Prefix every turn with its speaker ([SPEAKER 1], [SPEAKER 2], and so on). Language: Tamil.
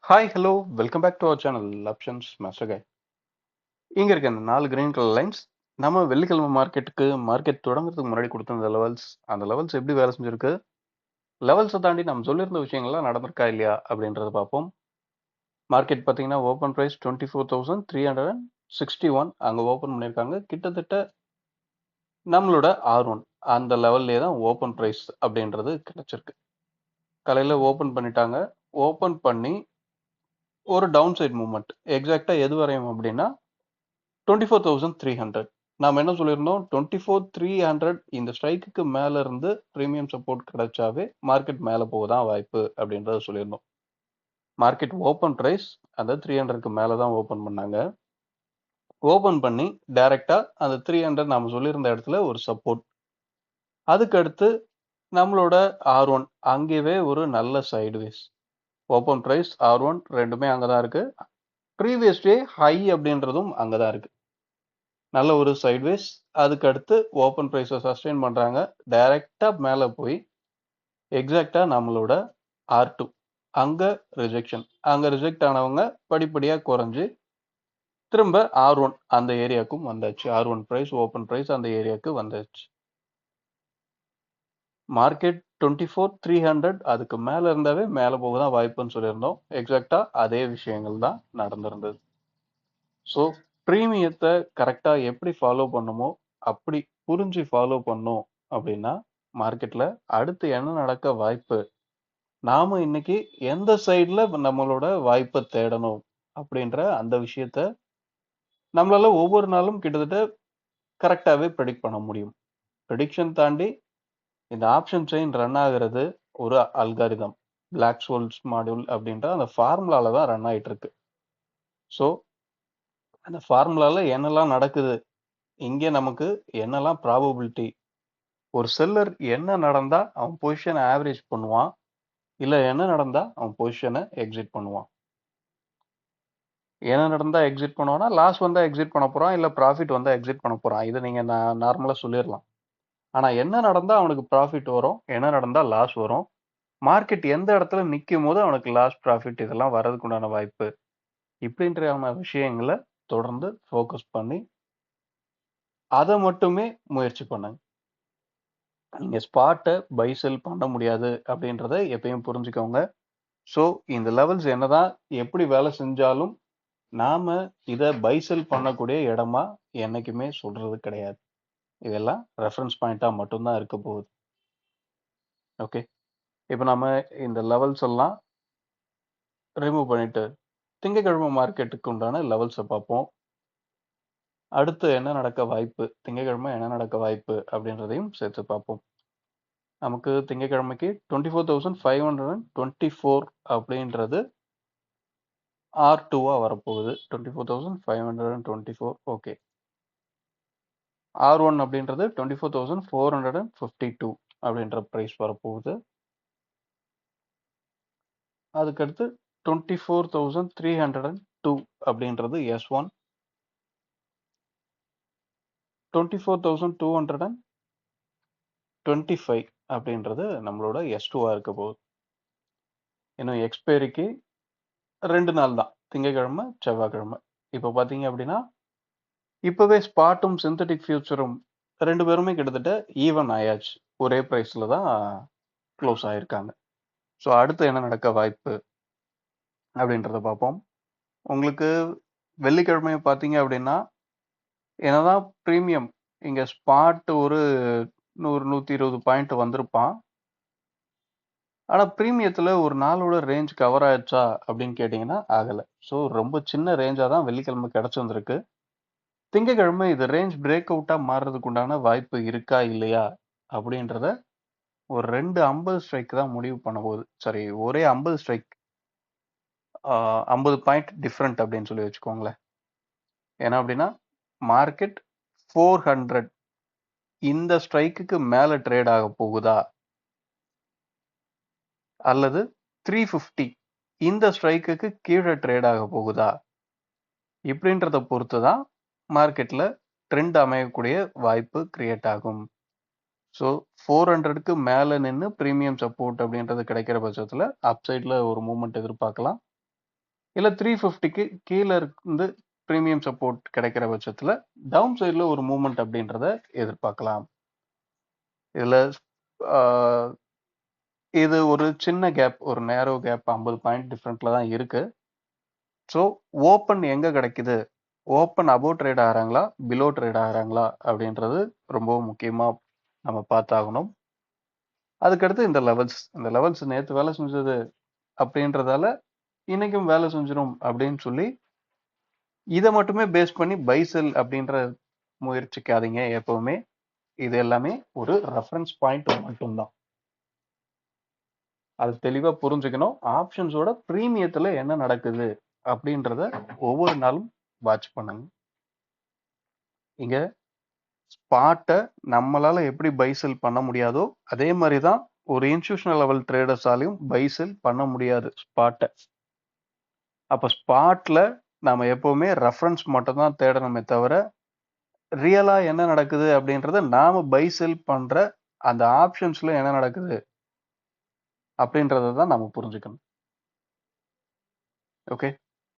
[SPEAKER 1] Hi hello welcome back to our channel options master கை. இங்கே இருக்க இந்த 4 கிரீன் கலர் லைன்ஸ் நம்ம வெள்ளிக்கிழமை மார்க்கெட் தொடங்குறதுக்கு முன்னாடி கொடுத்துருந்த லெவல்ஸ். அந்த லெவல்ஸ் எப்படி வேலை செஞ்சிருக்கு, லெவல்ஸை தாண்டி நம்ம சொல்லியிருந்த விஷயங்கள்லாம் நடந்திருக்கா இல்லையா அப்படின்றத பார்ப்போம். மார்க்கெட் பார்த்தீங்கன்னா ஓப்பன் ப்ரைஸ் 24,361 அங்கே ஓப்பன் பண்ணியிருக்காங்க. கிட்டத்தட்ட நம்மளோட R1 அந்த லெவல்லே தான் ஓப்பன் ப்ரைஸ் அப்படின்றது கிடைச்சிருக்கு. காலையில் ஓப்பன் பண்ணிட்டாங்க. ஓப்பன் பண்ணி ஒரு டவுன் சைட் மூவ்மெண்ட் எக்ஸாக்டாக எது வரையும் அப்படின்னா 24,300. நாம் என்ன சொல்லியிருந்தோம், 24,300 இந்த ஸ்ட்ரைக்குக்கு மேல இருந்து ப்ரீமியம் சப்போர்ட் கிடைச்சாவே மார்க்கெட் மேல போகதான் வாய்ப்பு அப்படின்றத சொல்லியிருந்தோம். மார்க்கெட் ஓப்பன் ப்ரைஸ் அந்த 300க்கு மேல தான் ஓப்பன் பண்ணாங்க. ஓப்பன் பண்ணி டைரக்டா அந்த 300 நாம சொல்லியிருந்த இடத்துல ஒரு சப்போர்ட். அதுக்கு அடுத்து நம்மளோட R1 அங்கேயே ஒரு நல்ல சைடுவேஸ். ஓப்பன் ப்ரைஸ் R1 ரெண்டுமே அங்கதான் இருக்கு. ப்ரீவியஸ் டே ஹை அப்படின்றதும் அங்கதான் இருக்கு. நல்ல ஒரு சைட்வேஸ். அதுக்கு அடுத்து ஓப்பன் ப்ரைஸை சஸ்டெயின் பண்ணுறாங்க. டைரெக்டாக மேலே போய் எக்ஸாக்டாக நம்மளோட R2 அங்கே ரிஜெக்ஷன். அங்கே ரிஜெக்ட் ஆனவங்க படிப்படியாக குறைஞ்சி திரும்ப R1 அந்த ஏரியாவுக்கும் வந்தாச்சு. R1 ப்ரைஸ் ஓப்பன் ப்ரைஸ் அந்த ஏரியாவுக்கு வந்தாச்சு. மார்க்கெட் 24,300 அதுக்கு மேலே இருந்தாவே மேலே போக தான் வாய்ப்புன்னு சொல்லியிருந்தோம். எக்ஸாக்டாக அதே விஷயங்கள் தான் நடந்திருந்தது. ஸோ ப்ரீமியத்தை கரெக்டாக எப்படி ஃபாலோ பண்ணுமோ அப்படி புரிஞ்சு ஃபாலோ பண்ணோம் அப்படின்னா மார்க்கெட்டில் அடுத்து என்ன நடக்க வாய்ப்பு, நாம இன்னைக்கு எந்த சைடில் நம்மளோட வாய்ப்பை தேடணும் அப்படின்ற அந்த விஷயத்த நம்மளால ஒவ்வொரு நாளும் கிட்டத்தட்ட கரெக்டாகவே ப்ரெடிக்ட் பண்ண முடியும். ப்ரெடிக்ஷன் தாண்டி இந்த ஆப்ஷன் செயின் ரன் ஆகிறது ஒரு அல்காரிதம், பிளாக்-ஷோல்ட்ஸ் மாடியூல் அப்படின்ற அந்த ஃபார்முலால தான் ரன் ஆயிட்டு இருக்கு. ஸோ அந்த ஃபார்முலால என்னெல்லாம் நடக்குது, இங்கே நமக்கு என்னெல்லாம் ப்ராபபிலிட்டி, ஒரு செல்லர் என்ன நடந்தா அவன் பொசிஷனை ஆவரேஜ் பண்ணுவான், இல்லை என்ன நடந்தா அவன் பொசிஷனை எக்ஸிட் பண்ணுவான். என்ன நடந்தா எக்ஸிட் பண்ணுவான்னா லாஸ் வந்தா எக்ஸிட் பண்ண போறான், இல்லை ப்ராஃபிட் வந்தா எக்ஸிட் பண்ண போறான். இதை நீங்க நார்மலாக சொல்லிடலாம். ஆனா என்ன நடந்தா அவனுக்கு ப்ராஃபிட் வரும், என்ன நடந்தா லாஸ் வரும், மார்க்கெட் எந்த இடத்துல நிற்கும் போது அவனுக்கு லாஸ் ப்ராஃபிட் இதெல்லாம் வர்றதுக்கு உண்டான வாய்ப்பு, இப்படின்ற விஷயங்களை தொடர்ந்து ஃபோக்கஸ் பண்ணி அதை மட்டுமே முயற்சி பண்ணுங்க. நீங்க ஸ்பாட்டை பை செல் பண்ண முடியாது அப்படின்றத எப்பயும் புரிஞ்சுக்கோங்க. ஸோ இந்த லெவல்ஸ் என்னதான் எப்படி வேலை செஞ்சாலும் நாம இதை பை செல் பண்ணக்கூடிய இடமா என்னைக்குமே சொல்றது கிடையாது. இதெல்லாம் ரெஃபரன்ஸ் பாயிண்டா மட்டும்தான் இருக்க போகுது. ஓகே, இப்போ நம்ம இந்த லெவல்ஸ் எல்லாம் ரிமூவ் பண்ணிட்டு திங்கக்கிழமை மார்க்கெட்டுக்கு உண்டான லெவல்ஸை பார்ப்போம். அடுத்து என்ன நடக்க வாய்ப்பு, திங்கக்கிழமை என்ன நடக்க வாய்ப்பு அப்படின்றதையும் சேர்த்து பார்ப்போம். நமக்கு திங்கக்கிழமைக்கு 24,524 அப்படின்றது R2 வரப்போகுது. 24,524. ஓகே, R1 அப்படின்றது 24,452 அப்படின்ற ப்ரைஸ் வரப்போகுது. அதுக்கடுத்து 24,302 அப்படின்றது S1, 24,225 அப்படின்றது நம்மளோட S2 இருக்க போகுது. இன்னும் எக்ஸ்பைரிக்கு 2 நாள் தான், திங்கக்கிழமை செவ்வாய்க்கிழமை. இப்போ பார்த்தீங்க அப்படின்னா இப்போவே ஸ்பாட்டும் சிந்தட்டிக் ஃபியூச்சரும் ரெண்டு பேருமே கிட்டத்தட்ட ஈவன் ஆயாச்சு. ஒரே ப்ரைஸில் தான் க்ளோஸ் ஆகிருக்காங்க. ஸோ அடுத்து என்ன நடக்க வாய்ப்பு அப்படின்றத பார்ப்போம். உங்களுக்கு வெள்ளிக்கிழமையை பார்த்தீங்க அப்படின்னா என்னதான் ப்ரீமியம் இங்கே ஸ்பாட் ஒரு 100-120 பாயிண்ட் வந்திருப்பான். ஆனால் ப்ரீமியத்தில் ஒரு நாளோட ரேஞ்ச் கவர் ஆயிடுச்சா அப்படின்னு கேட்டிங்கன்னா ஆகலை. ஸோ ரொம்ப சின்ன ரேஞ்சாக தான் வெள்ளிக்கிழமை கிடச்சிருந்துருக்கு. திங்கக்கிழமை இது ரேஞ்ச் பிரேக் அவுட்டாக மாறுறதுக்கு உண்டான வாய்ப்பு இருக்கா இல்லையா அப்படின்றத ஒரு 2 50 ஸ்ட்ரைக் தான் முடிவு பண்ண போகுது. சரி, ஒரே 50 ஸ்ட்ரைக், 50 பாயிண்ட் டிஃப்ரெண்ட் அப்படின்னு சொல்லி வச்சுக்கோங்களேன். ஏன்னா அப்படின்னா மார்க்கெட் 400 இந்த ஸ்ட்ரைக்குக்கு மேலே ட்ரேட் ஆக போகுதா, அல்லது 350 இந்த ஸ்ட்ரைக்குக்கு கீழே ட்ரேட் ஆக போகுதா, இப்படின்றத பொறுத்து தான் மார்க்கெட்டில் ட்ரெண்ட் அமையக்கூடிய வாய்ப்பு கிரியேட் ஆகும். ஸோ 400க்கு மேலே நின்று ப்ரீமியம் சப்போர்ட் அப்படின்றது கிடைக்கிற பட்சத்தில் அப்சைடில் ஒரு மூவ்மெண்ட் எதிர்பார்க்கலாம். இல்ல 350க்கு கீழ இருந்து பிரீமியம் சப்போர்ட் கிடைக்கிற பட்சத்துல டவுன் சைடுல ஒரு மூவ்மெண்ட் அப்படின்றத எதிர்பார்க்கலாம். இதுல ஆஹ், இது ஒரு சின்ன கேப், ஒரு நேரோ கேப் 50 பாயிண்ட் டிஃபரெண்ட்ல தான் இருக்கு. ஸோ ஓப்பன் எங்க கிடைக்குது, ஓப்பன் அபோவ் ட்ரேட் ஆகிறாங்களா பிலோ ட்ரேட் ஆகிறாங்களா அப்படின்றது ரொம்பவும் முக்கியமா நம்ம பார்த்தாகணும். அதுக்கடுத்து இந்த லெவல்ஸ் நேற்று வேலை செஞ்சது அப்படின்றதால இன்னைக்கும் வேலை செஞ்சிடும் அப்படின்னு சொல்லி இதை மட்டுமே பேஸ் பண்ணி பை செல் அப்படின்ற முயற்சிக்காதீங்க எப்பவுமே. இது எல்லாமே ஒரு ரெஃபரன்ஸ் பாயிண்ட் மட்டும்தான். அது தெளிவா புரிஞ்சுக்கணும். ஆப்ஷன்ஸோட பிரீமியத்துல என்ன நடக்குது அப்படின்றத ஒவ்வொரு நாளும் வாட்ச் பண்ணுங்க. இங்க ஸ்பாட்டை நம்மளால எப்படி பை செல் பண்ண முடியாதோ அதே மாதிரி தான் ஒரு இன்ஸ்டிடியூஷனல் லெவல் ட்ரேடர்ஸாலையும் பை செல் பண்ண முடியாது ஸ்பாட்டை. அப்போ ஸ்பாட்ல நாம எப்பவுமே ரெஃபரன்ஸ் மட்டும் தான் தேடணுமே தவிர ரியலா என்ன நடக்குது அப்படின்றத நாம பை செல் பண்ற அந்த ஆப்ஷன்ஸ்ல என்ன நடக்குது அப்படின்றத தான் நாம புரிஞ்சுக்கணும். ஓகே.